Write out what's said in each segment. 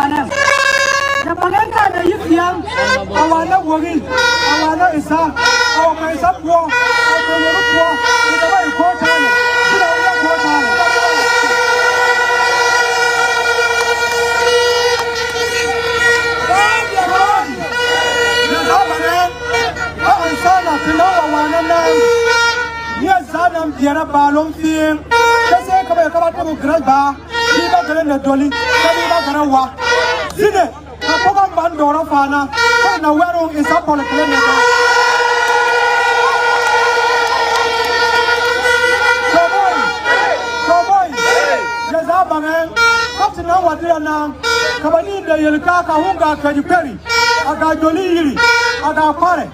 Awana. The Paganga, the Yukian, Awana Wagi, Awana Issa, our Maisa Poor, our Poor, in the very quarter. Yes, I'm here a balloon thing. Just say, come to Grandpa, keep up the Nadowli, come to walk. See it, a Papa Bandora Fana, and a wearing is up on the clinic. Come on, yes, I'm a man. Come to know what they are now. Come on in the Yelkaka Hunga Kajiperi. I got Jolly, I got Pare,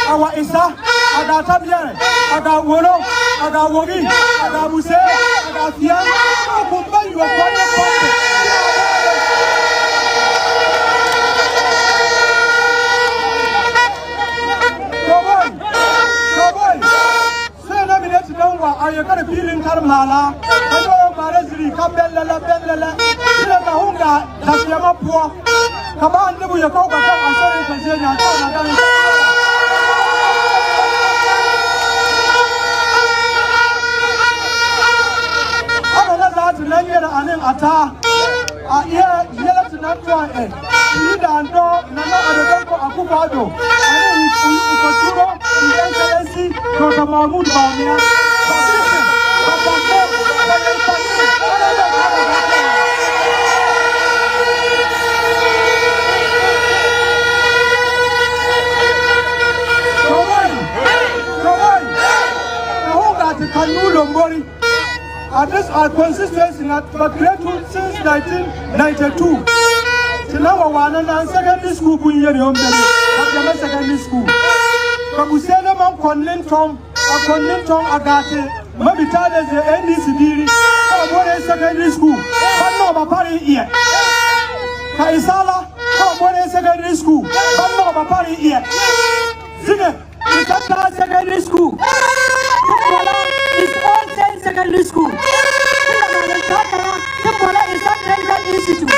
our Issa. I got Tabian, I got Wolo, I got Wogi, I got Bussie, I got Fian. I could buy you a quarter. Come on. Say, let me let you know what are you going to feel in Karmala? I know Maresri, Kabella, Bella, Hunga, Dafflama poor. Come on, live with your coca, I'm sorry for saying I anen ata a yela tunatwa leader ando nana adoko akubado anen ukoturo Constituencies Dr. Mahamudu Bawumia this our consistency not created since 1992. Till now, one and secondary school, secondary school. Kabusele mam Conlintong, Agate, Mabitade, the NDCD, secondary school. But no, Bapari here. Kaisala, secondary school. But no, Bapari here. Zine, it's secondary school. It's all 10 secondary school. Is a clinical institute.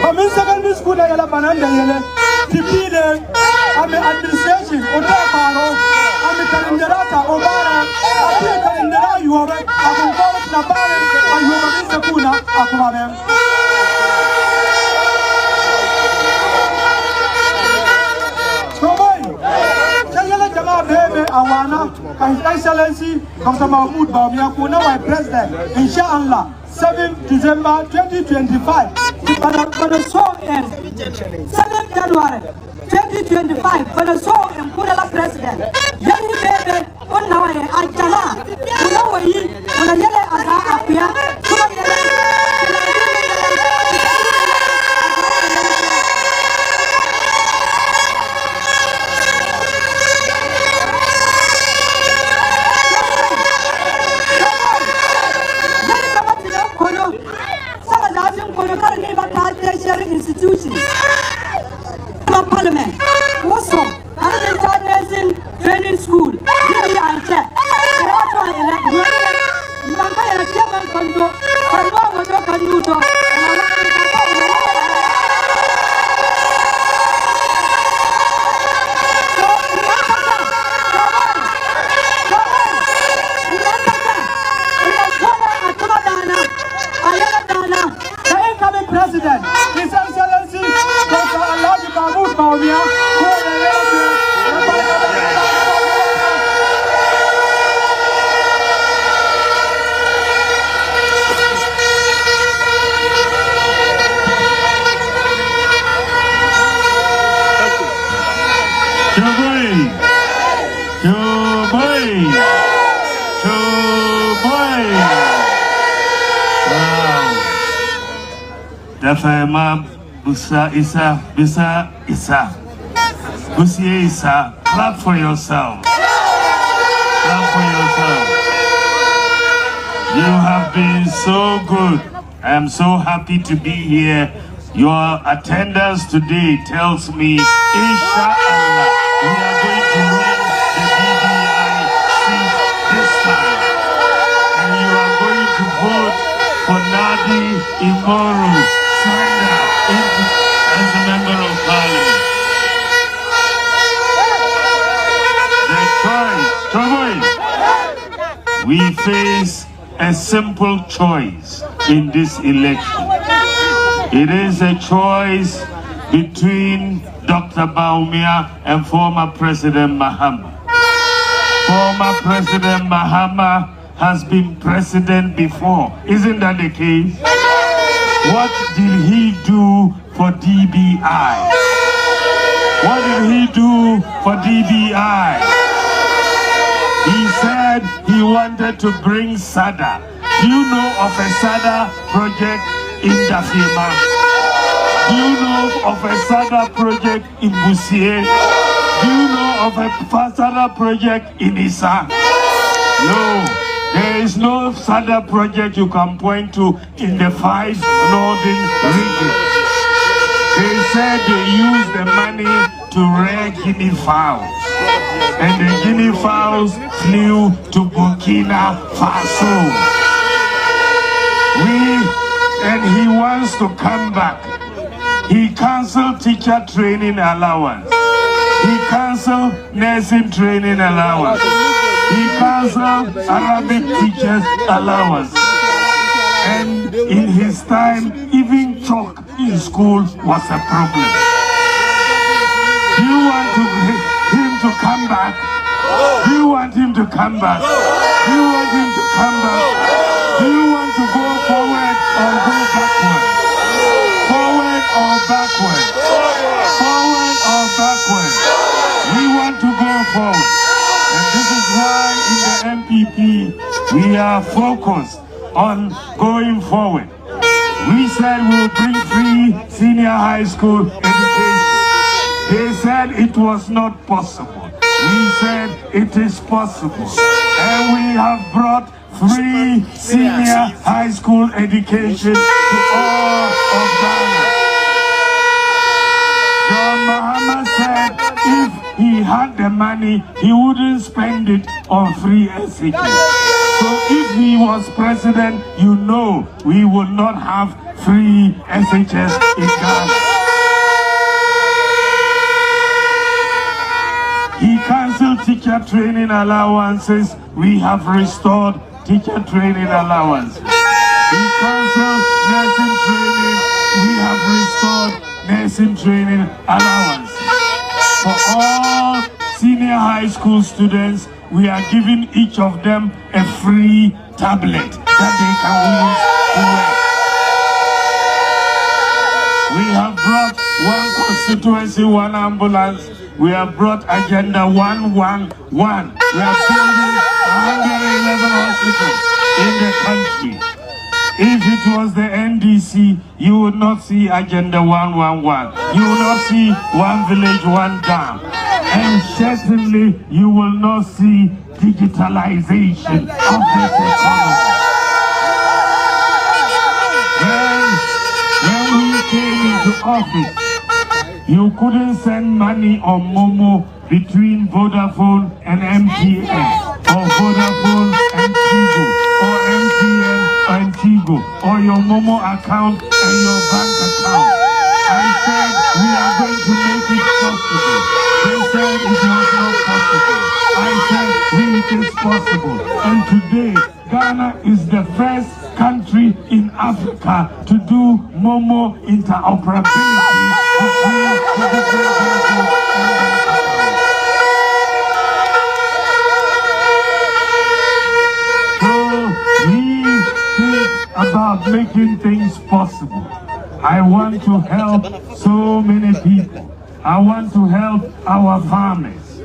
I'm in secondary school. I am administration. I'm a Kalinderata, Obara, I'm you are His Excellency Dr. Mahamudu Bawumia, who now is President, Inshallah, 7 December 2025. But the song is 7 January 2025. But the song is Kudala President. Yelly baby, on now I Ajala, Unawi, Unayele Aga Apia, institution, parliament, also, training school, President, His Excellency Dr. Mahamudu Bawumia, Dafflama, Issa, Bussie, Issa, clap for yourself. Clap for yourself. You have been so good. I am so happy to be here Your attendance today tells me, inshallah, we are going to win the DBI seat this time. And you are going to vote for Nadi Imoru Sanda as a member of parliament. The choice, we face a simple choice in this election. It is a choice between Dr. Bawumia and former President Mahamudu. Former President Mahamudu has been president before. Isn't that the case? What did he do for DBI? What did he do for DBI? He said he wanted to bring SADA. Do you know of a SADA project in Dafflama? Do you know of a SADA project in Bussie? Do you know of a SADA project in Issa? No, there is no SADA project you can point to in the 5 northern regions. They said they used the money to rear guinea fowls. And the guinea fowls flew to Burkina Faso. And he wants to come back. He cancelled teacher training allowance. He cancelled nursing training allowance. He cancelled Arabic teachers allowance. And in his time, even chalk in school was a problem. Do you want him to come back? Do you want him to come back? Do you want him to come back? Do you want to go forward or go backward? Forward or backward? Forward or backward? We want to go forward. And this is why in the MPP we are focused on going forward. We said we'll bring free senior high school education. They said it was not possible. We said it is possible. And we have brought free senior high school education to all of Ghana. John Mahama said if he had the money, he wouldn't spend it on free SHS. So if he was president, you know we would not have free SHS in Ghana. He cancelled teacher training allowances. We have restored teacher training allowance. He cancelled nursing training. We have restored nursing training allowance. For all senior high school students, we are giving each of them a free tablet that they can use to work. We have brought 1 constituency, 1 ambulance. We have brought Agenda 111. We are building 111 hospitals in the country. If it was the NDC, you would not see Agenda 111. You will not see 1 village, 1 dam. And certainly you will not see digitalization of this economy. When we came into office, you couldn't send money on Momo between Vodafone and MTN, or Vodafone and Tigo, or MTN and Tigo, or your Momo account and your bank account. I said we are going to make it possible. They said it was not possible. I said it is possible. And today, Ghana is the first country in Africa to do Momo interoperability between the different countries and so we think about making things possible. I want to help so many people. I want to help our farmers.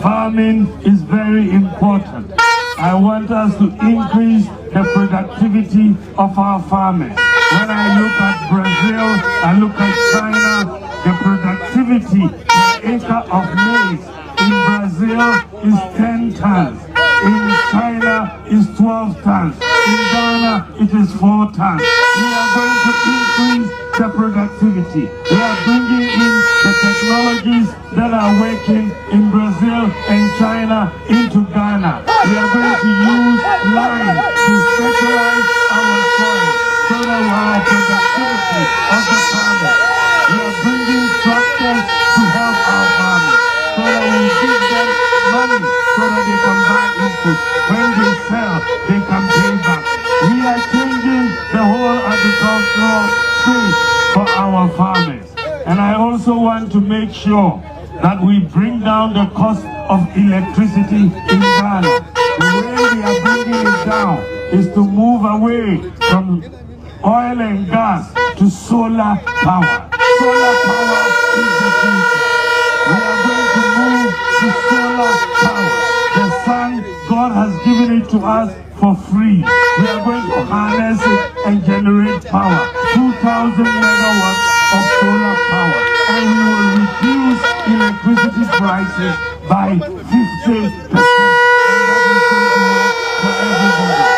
Farming is very important. I want us to increase the productivity of our farmers. When I look at Brazil, I look at China, the productivity per acre of maize in Brazil is 10 tons. In China is 12 tons. In Ghana it is 4 tons. We are going to increase the productivity. We are bringing in the technologies that are working in Brazil and China into Ghana. We are going to use lime to fertilize our soil so that our productivity of the farmers. We are bringing tractors to help our farmers so that we give them money so that they can buy input. When they sell, they can pay back. We are changing the whole agricultural space for our farmers. And I also want to make sure that we bring down the cost of electricity in Ghana. The way we are bringing it down is to move away from oil and gas to solar power. Solar power is the future. We are going to move to solar power. The sun, God has given it to us for free. We are going to harness it and generate power. 2,000 megawatts of solar power. And we will reduce electricity prices by 50%. And that is going to work for everybody.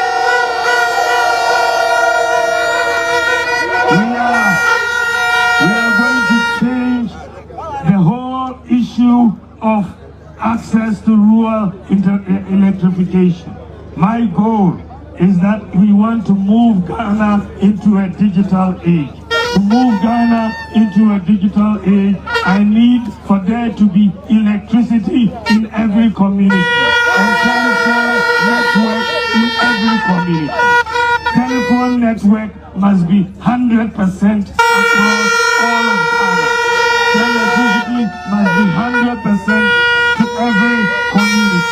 We are going to change the whole issue of access to rural electrification. My goal is that we want to move Ghana into a digital age. To move Ghana into a digital age, I need for there to be electricity in every community and telephone network in every community. Telephone network must be 100% across all of Ghana. Electricity must be 100% to every community.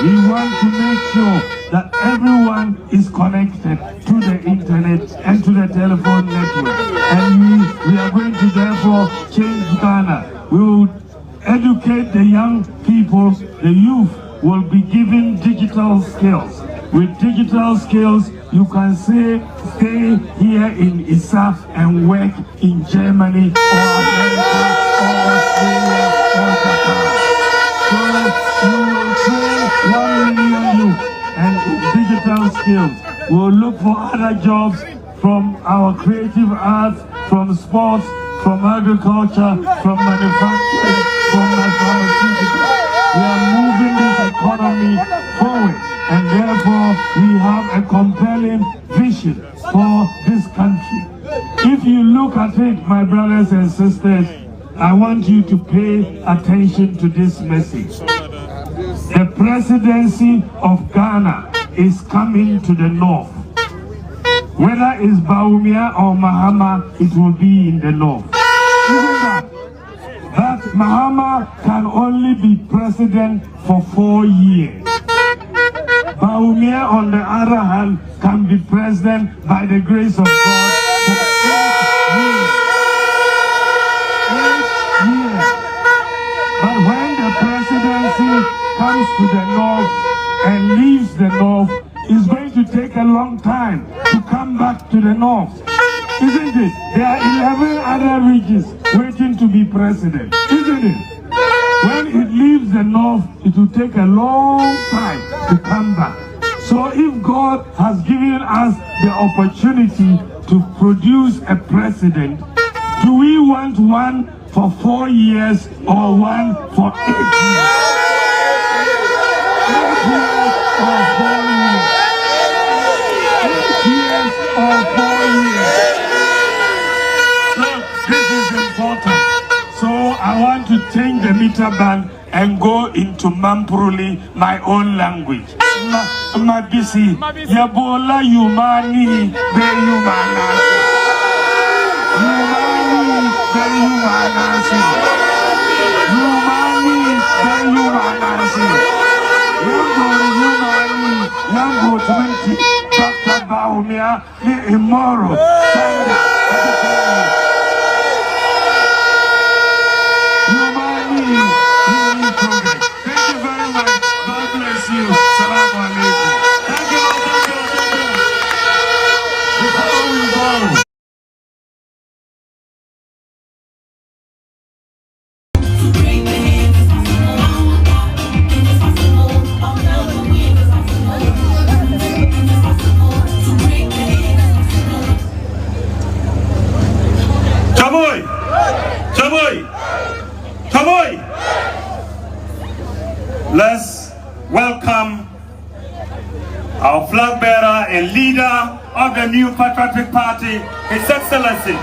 We want to make sure that everyone is connected to the internet and to the telephone network. And we are going to therefore change Ghana. We will educate the young people, the youth will be given digital skills. With digital skills, you can stay here in Issa and work in Germany or America or Australia or Japan. So you will train 1 million youth and digital skills. We'll look for other jobs from our creative arts, from sports, from agriculture, from manufacturing, from pharmaceuticals. We are moving this economy forward, and therefore we have a compelling vision for this country. If you look at it, my brothers and sisters, I want you to pay attention to this message. The presidency of Ghana is coming to the north. Whether it's Bawumia or Mahama, it will be in the north. Isn't that? That Mahama can only be president for 4 years. Bawumia, on the other hand, can be president by the grace of God for 8 years. 8 years. But when the presidency comes to the north and leaves the north, it's going to take a long time to come back to the north. Isn't it? There are 11 other regions waiting to be president. Isn't it? When it leaves the north, it will take a long time to come back. So if God has given us the opportunity to produce a president, do we want one for 4 years or one for 8 years? 8 years or 4 years? 8 years or 4 years? Look, this is important. So I want to change the meter band and go into Mampuruli, my own language. Bussie, Yabola Yumani, Be Yumanasi. Yumani, Be Yumanasi. Yumani, Be Yumanasi. Yambo 20, Dr. Bawumia, the immoral. Our flag bearer and leader of the new Patriotic Party, His Excellency,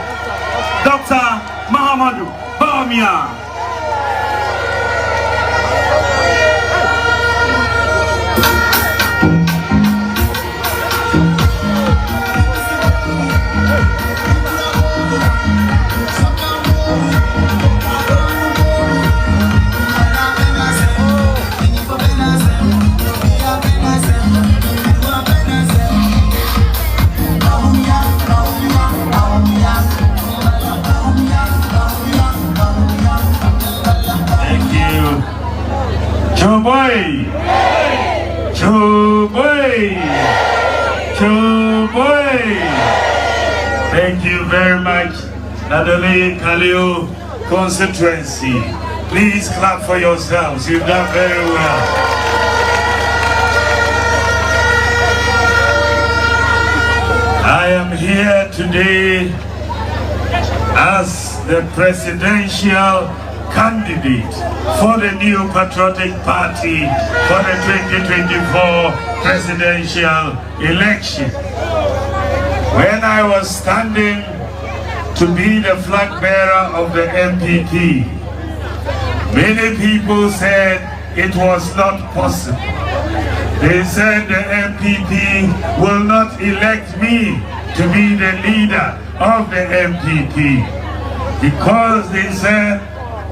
Dr. Mahamudu Bawumia. Chuboy! Chuboy! Chuboy! Thank you very much, Nadowli, Kaleo, Constituency. Please clap for yourselves. You've done very well. I am here today as the presidential candidate for the new Patriotic Party for the 2024 presidential election. When I was standing to be the flag bearer of the MPP, many people said it was not possible. They said the MPP will not elect me to be the leader of the MPP because they said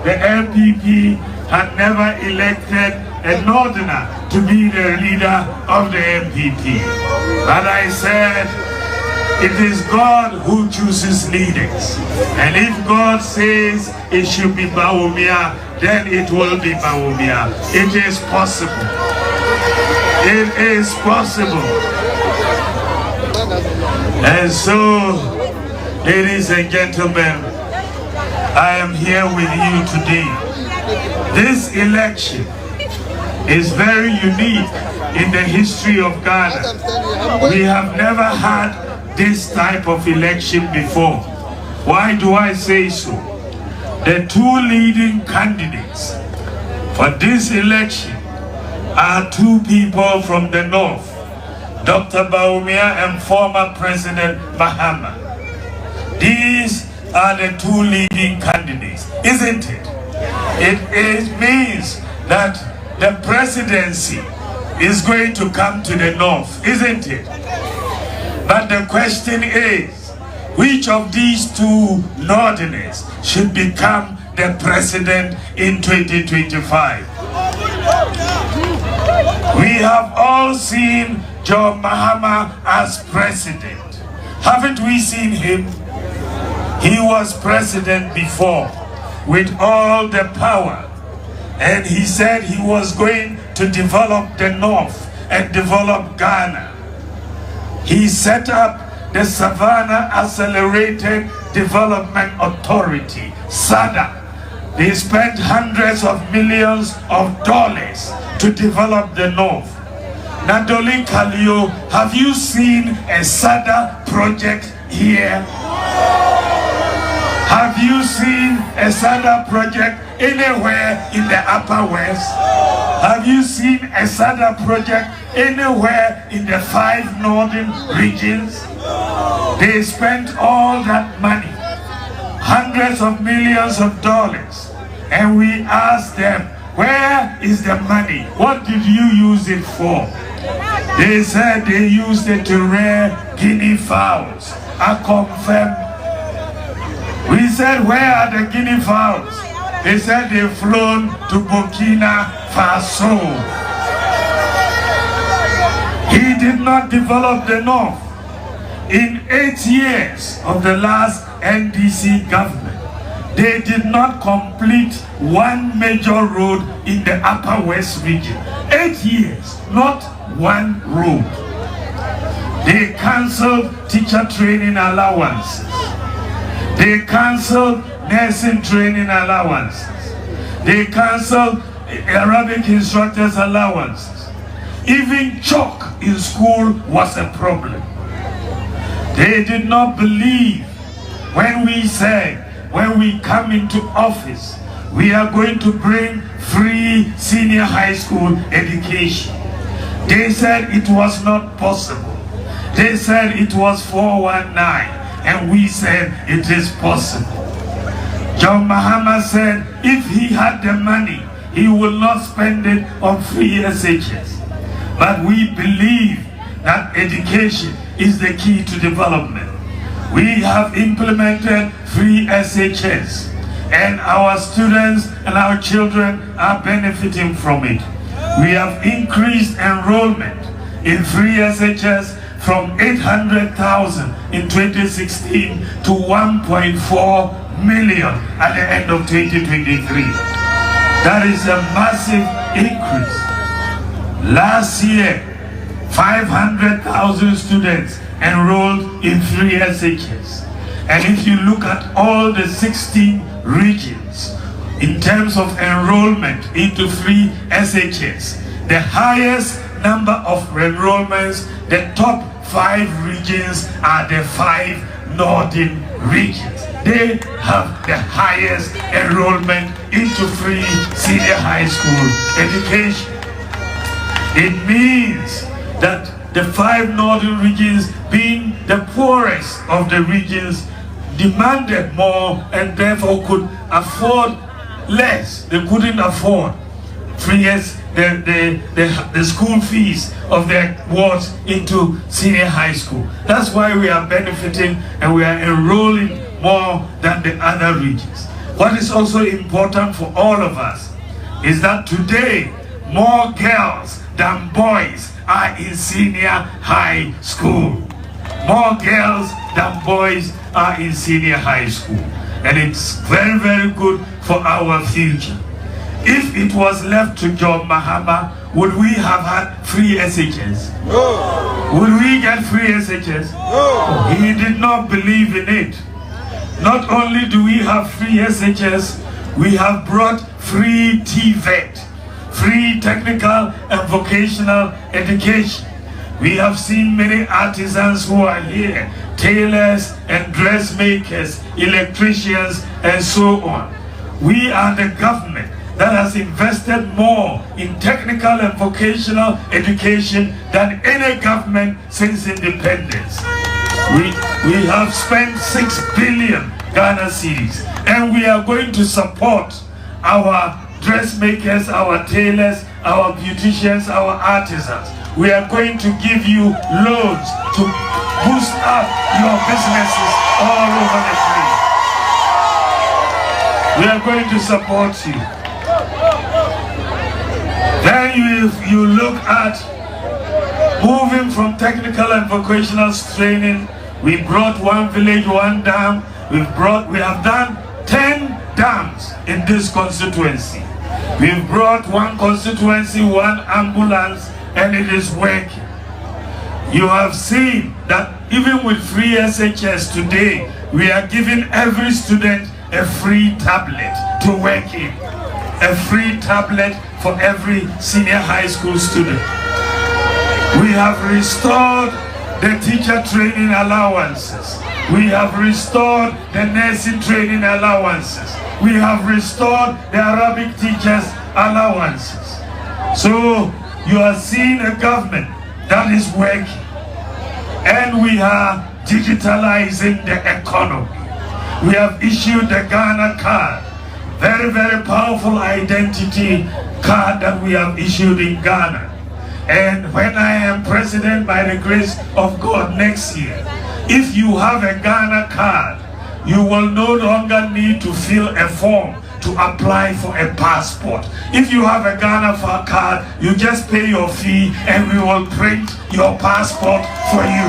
the MPP had never elected a northerner to be the leader of the MPP. But I said, it is God who chooses leaders. And if God says it should be Bawumia, then it will be Bawumia. It is possible. It is possible. And so, ladies and gentlemen, I am here with you today. This election is very unique in the history of Ghana. We have never had this type of election before. Why do I say so? The two leading candidates for this election are two people from the north, Dr. Bawumia and former President Mahamudu. These are the two leading candidates, isn't it? It means that the presidency is going to come to the north, isn't it? But the question is, which of these two northerners should become the president in 2025? We have all seen John Mahama as president. Haven't we seen him? He was president before with all the power, and he said he was going to develop the north and develop Ghana. He set up the Savannah Accelerated Development Authority, SADA. They spent hundreds of millions of dollars to develop the north. Nadowli, Kaleo, have you seen a SADA project here? Have you seen a SADA project anywhere in the Upper West? Have you seen a SADA project anywhere in the 5 northern regions? They spent all that money, hundreds of millions of dollars, and we asked them, where is the money? What did you use it for? They said they used it to rear guinea fowls. I confirm. We said, where are the guinea fowls? They said they've flown to Burkina Faso. He did not develop the north. In 8 years of the last NDC government, they did not complete one major road in the Upper West region. 8 years, not one road. They cancelled teacher training allowances. They cancelled nursing training allowances. They cancelled Arabic instructors allowances. Even chalk in school was a problem. They did not believe when we said, when we come into office, we are going to bring free senior high school education. They said it was not possible. They said it was 419, and we said it is possible. John Mahama said if he had the money, he will not spend it on free SHS. But we believe that education is the key to development. We have implemented free SHS, and our students and our children are benefiting from it. We have increased enrollment in free SHS from 800,000 in 2016 to 1.4 million at the end of 2023. That is a massive increase. Last year, 500,000 students enrolled in free SHS. And if you look at all the 16 regions, in terms of enrollment into free SHS, the highest number of enrollments, the top 5 regions are the 5 northern regions. They have the highest enrollment into free senior high school education. It means that the 5 northern regions, being the poorest of the regions, demanded more and therefore could afford less. They couldn't afford the school fees of their wards into senior high school. That's why we are benefiting and we are enrolling more than the other regions. What is also important for all of us is that today more girls than boys are in senior high school. More girls than boys are in senior high school. And it's very, very good for our future. If it was left to John Mahama, would we have had free SHS? No. Would we get free SHS? No. He did not believe in it. Not only do we have free SHS, we have brought free TVET, free technical and vocational education. We have seen many artisans who are here, tailors and dressmakers, electricians, and so on. We are the government that has invested more in technical and vocational education than any government since independence. We have spent 6 billion Ghana cedis, and we are going to support our dressmakers, our tailors, our beauticians, our artisans. We are going to give you loans to boost up your businesses all over the place. We are going to support you. Then you look at moving from technical and vocational training. We brought 1 village, 1 dam. We have done 10 dams in this constituency. We've brought 1 constituency, 1 ambulance, and it is working. You have seen that even with free SHS today, we are giving every student a free tablet to work in. A free tablet for every senior high school student. We have restored the teacher training allowances. We have restored the nursing training allowances. We have restored the Arabic teachers allowances. So you are seeing a government that is working. And we are digitalizing the economy. We have issued the Ghana card. Very, very powerful identity card that we have issued in Ghana. And when I am president by the grace of God next year, if you have a Ghana card, you will no longer need to fill a form to apply for a passport. If you have a Ghana card, you just pay your fee and we will print your passport for you.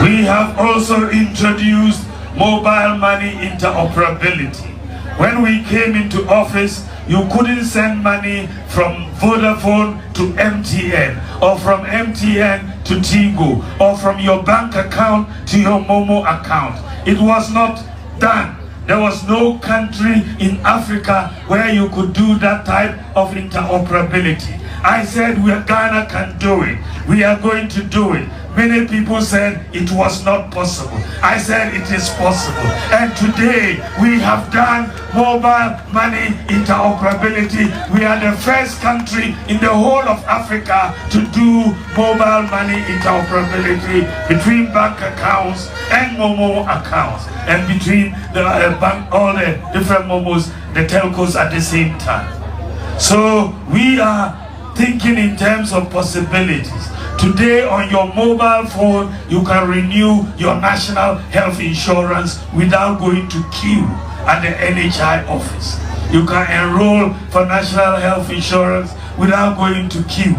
We have also introduced mobile money interoperability. When we came into office, you couldn't send money from Vodafone to MTN, or from MTN to Tigo, or from your bank account to your Momo account. It was not done. There was no country in Africa where you could do that type of interoperability. I said Ghana can do it. We are going to do it. many people said it was not possible. I said it is possible. And today we have done mobile money interoperability. We are the first country in the whole of Africa to do mobile money interoperability between bank accounts and Momo accounts, and between the bank, all the different Momos, the telcos at the same time. So we are thinking in terms of possibilities. Today on your mobile phone, you can renew your national health insurance without going to queue at the NHI office. You can enroll for national health insurance without going to queue.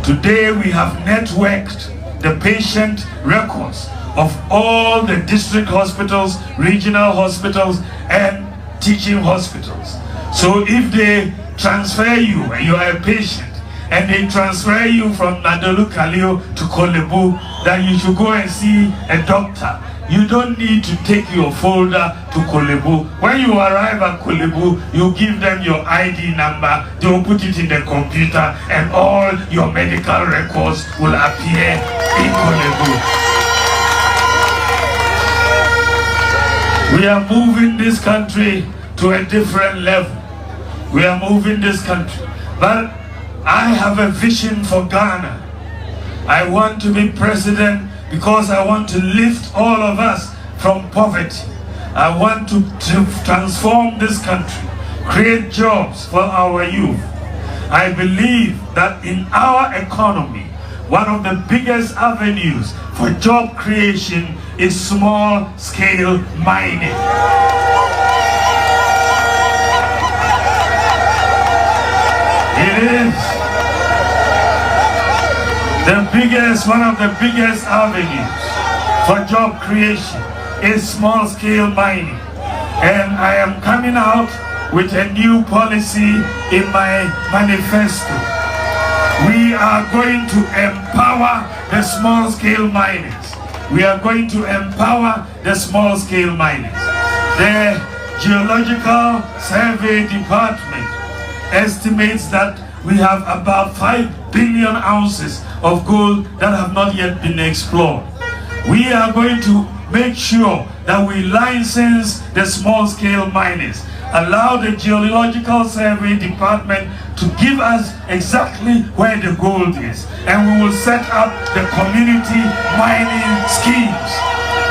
Today we have networked the patient records of all the district hospitals, regional hospitals, and teaching hospitals. So if they transfer you, and you are a patient, and they transfer you from Nadowli, Kaleo to Kolebu, that you should go and see a doctor. You don't need to take your folder to Kolebu. When you arrive at Kolebu, you give them your ID number, they will put it in the computer, and all your medical records will appear in Kolebu. We are moving this country to a different level. We are moving this country. But I have a vision for Ghana. I want to be president because I want to lift all of us from poverty. I want to transform this country, create jobs for our youth. I believe that in our economy, one of the biggest avenues for job creation is small-scale mining. It is one of the biggest avenues for job creation is small-scale mining. And I am coming out with a new policy in my manifesto. We are going to empower the small-scale miners. We are going to empower the small-scale miners. The Geological Survey Department estimates that we have about 5 billion ounces of gold that have not yet been explored. We are going to make sure that we license the small-scale miners, allow the Geological Survey Department to give us exactly where the gold is, and we will set up the community mining schemes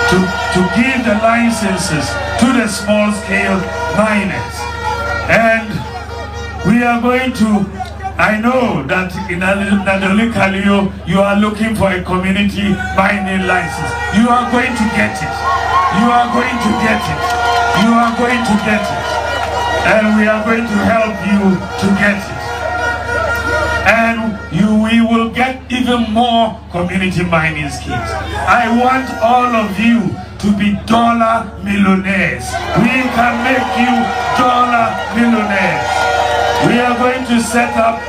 to give the licenses to the small-scale miners. And we are going to, I know that in Nadowli, Kaleo, you are looking for a community mining license. You are going to get it. You are going to get it. You are going to get it. And we are going to help you to get it. And we will get even more community mining schemes. I want all of you to be dollar millionaires. We can make you dollar millionaires. We are going to set up,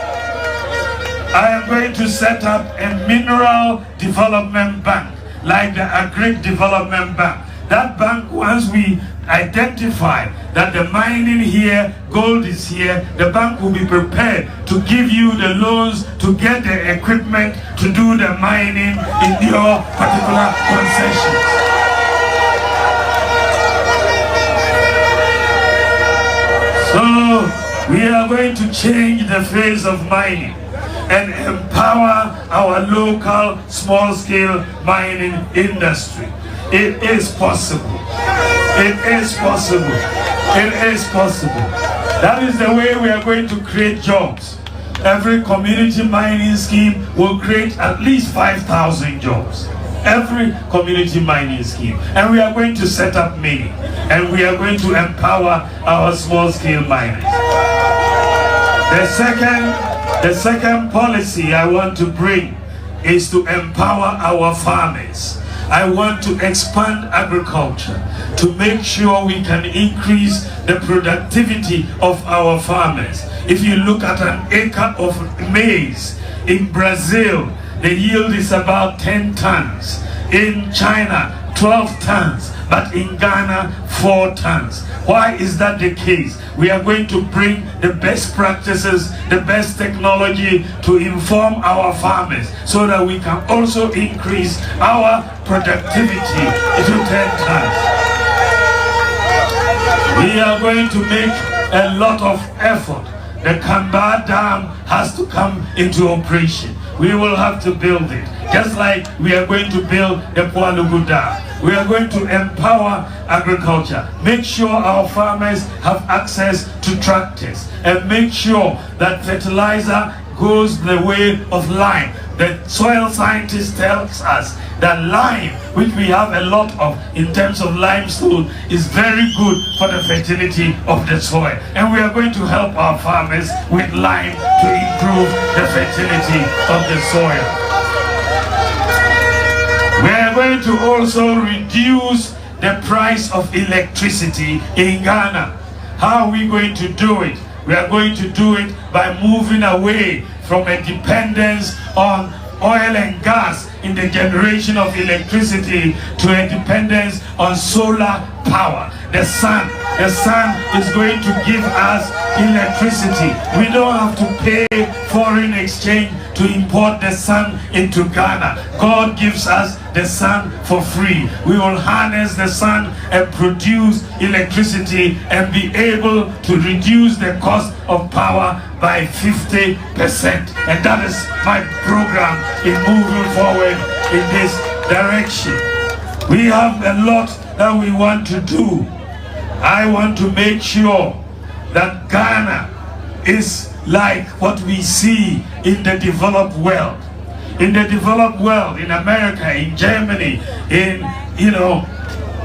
I am going to set up a mineral development bank, like the Agri Development Bank. That bank, once we identify that the mining here, gold is here, the bank will be prepared to give you the loans to get the equipment to do the mining in your particular concessions. So we are going to change the face of mining and empower our local small-scale mining industry. It is possible. It is possible. It is possible. That is the way we are going to create jobs. Every community mining scheme will create at least 5,000 jobs. Every community mining scheme. And we are going to set up many. And we are going to empower our small-scale miners. The second policy I want to bring is to empower our farmers. I want to expand agriculture to make sure we can increase the productivity of our farmers. If you look at an acre of maize in Brazil, the yield is about 10 tons. In China, 12 tons, but in Ghana 4 tons. Why is that the case? We are going to bring the best practices, the best technology to inform our farmers so that we can also increase our productivity to 10 tons. We are going to make a lot of effort. The Kamba Dam has to come into operation. We will have to build it. Just like we are going to build the Pualugu Dam. We are going to empower agriculture. Make sure our farmers have access to tractors. And make sure that fertilizer goes the way of lime. The soil scientist tells us that lime, which we have a lot of in terms of limestone, is very good for the fertility of the soil. And we are going to help our farmers with lime to improve the fertility of the soil. We are going to also reduce the price of electricity in Ghana. How are we going to do it? We are going to do it by moving away from a dependence on oil and gas in the generation of electricity to a dependence on solar power. The sun is going to give us electricity. We don't have to pay foreign exchange to import the sun into Ghana. God gives us the sun for free. We will harness the sun and produce electricity and be able to reduce the cost of power by 50%. And that is my program in moving forward in this direction. We have a lot that we want to do. I want to make sure that Ghana is like what we see in the developed world. In the developed world, in America, in Germany, in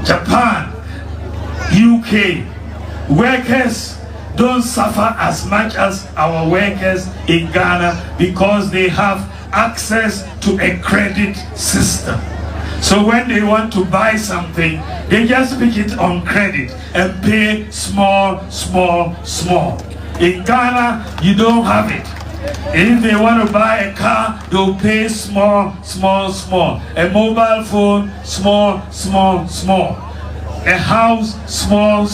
Japan, UK, workers don't suffer as much as our workers in Ghana because they have access to a credit system. So when they want to buy something, they just pick it on credit and pay small. In Ghana, you don't have it. If they want to buy a car, they'll pay small. A mobile phone, small. A house, small.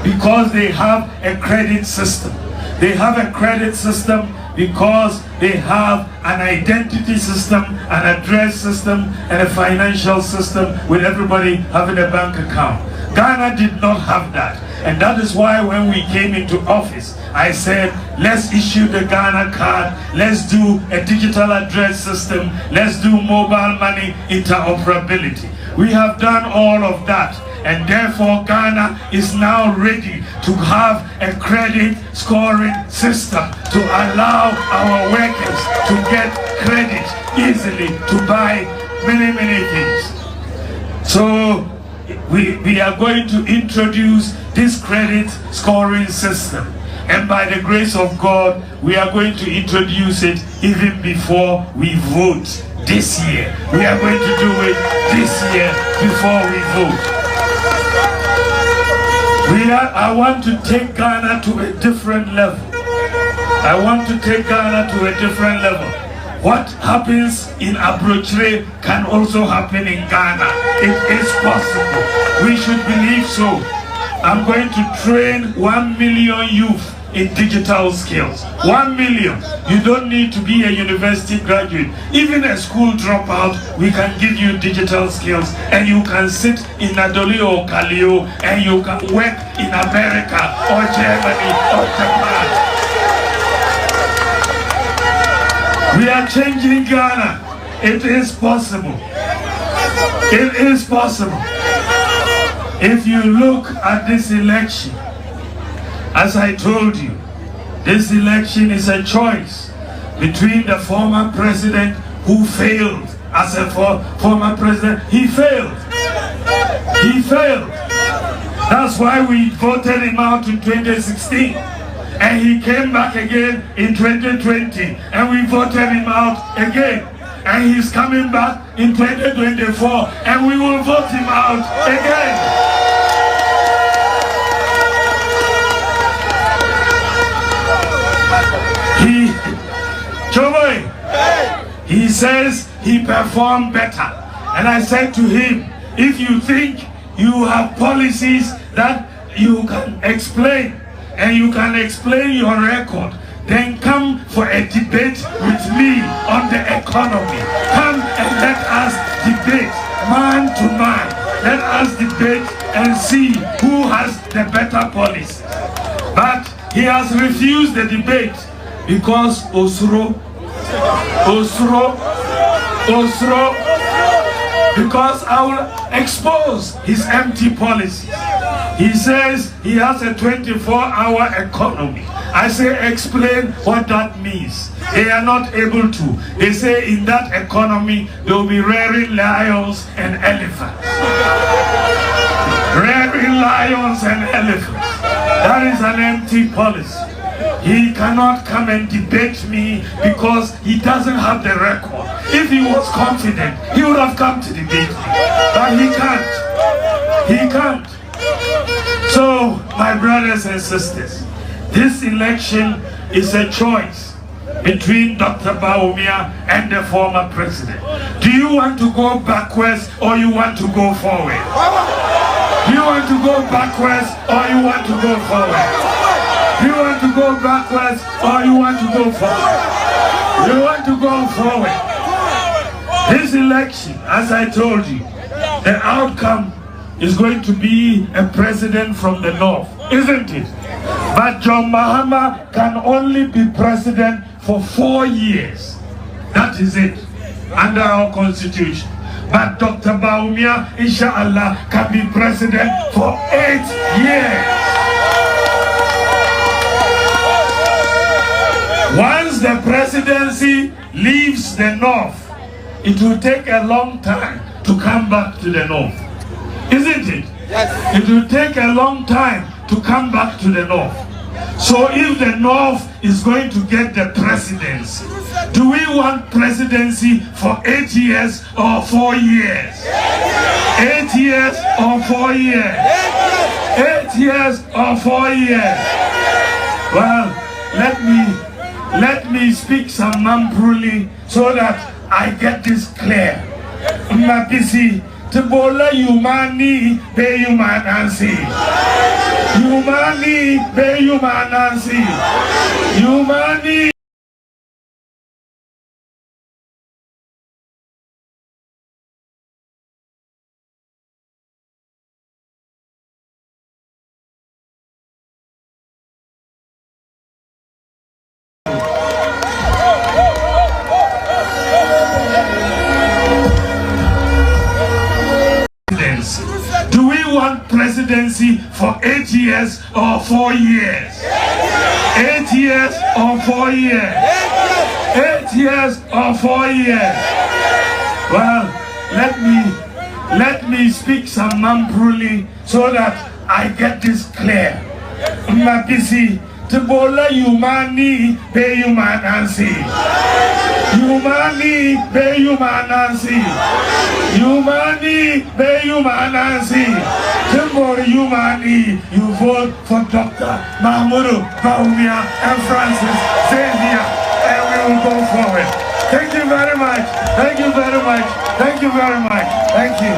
Because they have a credit system. They have a credit system because they have an identity system, an address system, and a financial system with everybody having a bank account. Ghana did not have that. And that is why when we came into office, I said, let's issue the Ghana card, let's do a digital address system, let's do mobile money interoperability. We have done all of that. And therefore Ghana is now ready to have a credit scoring system to allow our workers to get credit easily to buy many things. So we are going to introduce this credit scoring system. And by the grace of God, we are going to introduce it even before we vote this year. We are going to do it this year before we vote. I want to take Ghana to a different level. What happens in Abrochre can also happen in Ghana. It is possible. We should believe so. I'm going to train 1 million youth in digital skills. 1 million. You don't need to be a university graduate. Even a school dropout, we can give you digital skills and you can sit in Nadowli or Kaleo and you can work in America or Germany or Japan. We are changing Ghana. It is possible. It is possible. If you look at this election, as I told you, this election is a choice between the former president who failed as a former president. He failed. That's why we voted him out in 2016. And he came back again in 2020. And we voted him out again. And he's coming back in 2024. And we will vote him out again. He says he performed better. And I said to him, If you think you have policies that you can explain, and you can explain your record, then come for a debate with me on the economy. Come and let us debate man to man. Let us debate and see who has the better policy. But he has refused the debate because Osro, because I will expose his empty policies. He says he has a 24-hour economy. I say, explain what that means. They are not able to. They say in that economy, they will be rearing lions and elephants. Rearing lions and elephants. That is an empty policy. He cannot come and debate me because he doesn't have the record. If he was confident, he would have come to debate me. But he can't. He can't. So, my brothers and sisters, this election is a choice between Dr. Bawumia and the former president. Do you want to go backwards or you want to go forward? Do you want to go backwards or you want to go forward? Do you want to go backwards or you want to go forward? You want to go forward. This election, as I told you, the outcome is going to be a president from the north, isn't it? But John Mahama can only be president for 4 years. That is it, under our constitution. But Dr. Bawumia, inshallah, can be president for 8 years. Once the presidency leaves the north, it will take a long time to come back to the north. Isn't it? Yes. It will take a long time to come back to the north. So if the north is going to get the presidency, do we want presidency for 8 years or 4 years? 8 years or 4 years? 8 years or 4 years? Well, let me speak some Mampruli so that I get this clear. Bussie. Tibola Yumani, be human Nancy. Yumani, be human Nancy. Yumani. Do we want presidency for 8 years or 4 years? 8 years or 4 years? 8 years or 4 years? Well, let me speak some Mampruli so that I get this clear. Bussie. Tibola Yumani, be human Nancy. Yumani, be human Nancy. Yumani, be human Nancy. Timbor Yumani, you vote for Dr. Mahamudu, Bawumia, and Francis Xavier, and we will go forward. Thank you very much. Thank you very much. Thank you very much. Thank you.